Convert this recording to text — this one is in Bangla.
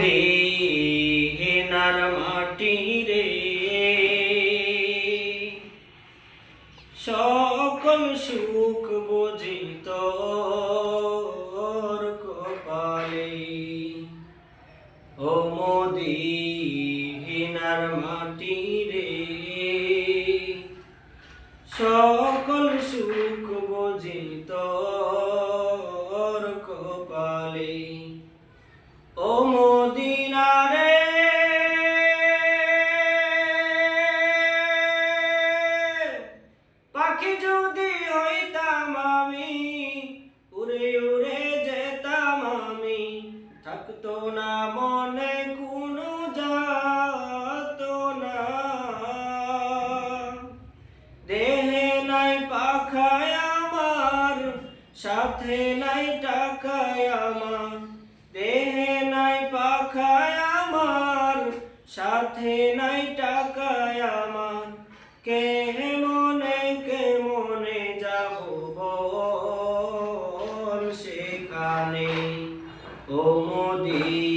মদিনার মাটি রে সকল সুখ বুঝি তোর কপালে। ও মদিনার মাটি রে সকল সুখ বুঝি তোর কপালে। ও মদিনা রে পাখি যদি হইতাম আমি, উড়ে উড়ে যেতাম আমি, থাকতো না মনে কোনো যাতনা। দেহে নাই পাখায় আমার, সাথে নাই টাকায় আমার। দেহে নাই পাখায় আমার, সাথে নাই টাকায় আমার। কে মনে যাব বল সেখানে। ও মদিনা